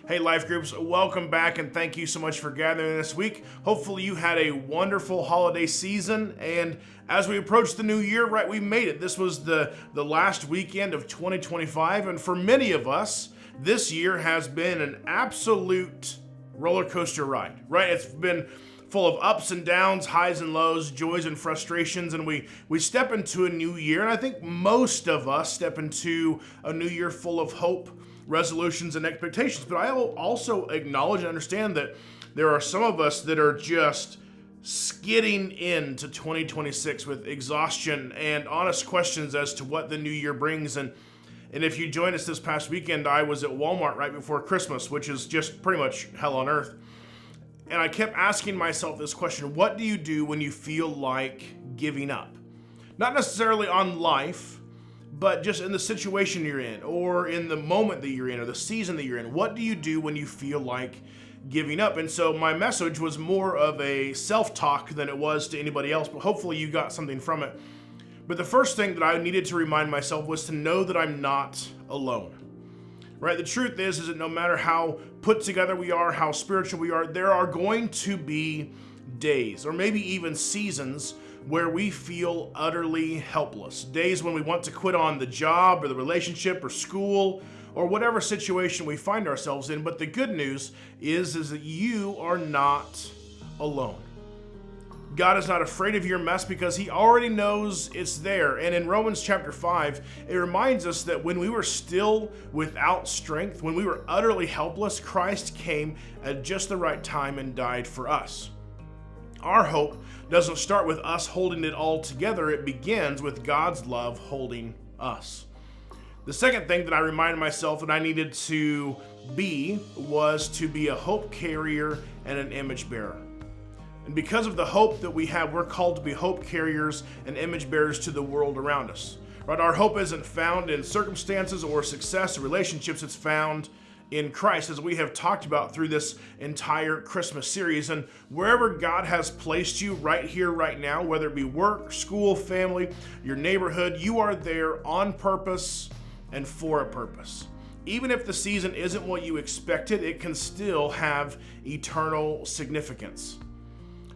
Hey, Life Groups, welcome back and thank you so much for gathering this week. Hopefully you had a wonderful holiday season, and as we approach the new year, right, we made it. This was the last weekend of 2025, and for many of us, this year has been an absolute roller coaster ride, right? It's been full of ups and downs, highs and lows, joys and frustrations, and we step into a new year, and I think most of us step into a new year full of hope, resolutions, and expectations. But I also acknowledge and understand that there are some of us that are just skidding into 2026 with exhaustion and honest questions as to what the new year brings. And if you joined us this past weekend, I was at Walmart right before Christmas, which is just pretty much hell on earth. And I kept asking myself this question: what do you do when you feel like giving up? Not necessarily on life, but just in the situation you're in, or in the moment that you're in, or the season that you're in. What do you do when you feel like giving up? And so my message was more of a self-talk than it was to anybody else, but hopefully you got something from it. But the first thing that I needed to remind myself was to know that I'm not alone. Right? The truth is that no matter how put together we are, how spiritual we are, there are going to be days, or maybe even seasons, where we feel utterly helpless. Days when we want to quit on the job or the relationship or school or whatever situation we find ourselves in. But the good news is that you are not alone. God is not afraid of your mess because he already knows it's there. And in Romans chapter 5, it reminds us that when we were still without strength, when we were utterly helpless, Christ came at just the right time and died for us. Our hope doesn't start with us holding it all together. It begins with God's love holding us. The second thing that I reminded myself that I needed to be was to be a hope carrier and an image bearer. And because of the hope that we have, we're called to be hope carriers and image bearers to the world around us. Right? Our hope isn't found in circumstances or success or relationships. It's found in Christ, as we have talked about through this entire Christmas series. And wherever God has placed you right here, right now, whether it be work, school, family, your neighborhood, you are there on purpose and for a purpose. Even if the season isn't what you expected, it can still have eternal significance.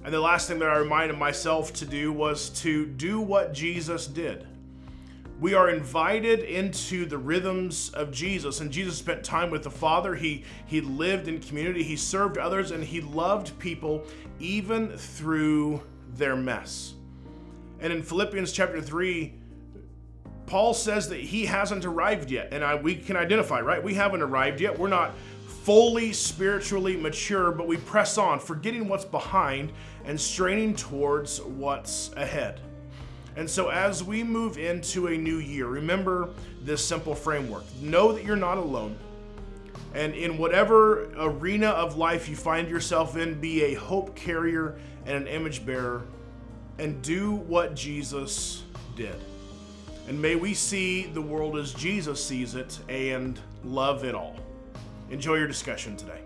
And the last thing that I reminded myself to do was to do what Jesus did. We are invited into the rhythms of Jesus, and Jesus spent time with the Father. He lived in community, he served others, and he loved people even through their mess. And in Philippians chapter 3, Paul says that he hasn't arrived yet, and we can identify, right? We haven't arrived yet. We're not fully spiritually mature, but we press on, forgetting what's behind and straining towards what's ahead. And so as we move into a new year, remember this simple framework. Know that you're not alone. And in whatever arena of life you find yourself in, be a hope carrier and an image bearer, and do what Jesus did. And may we see the world as Jesus sees it and love it all. Enjoy your discussion today.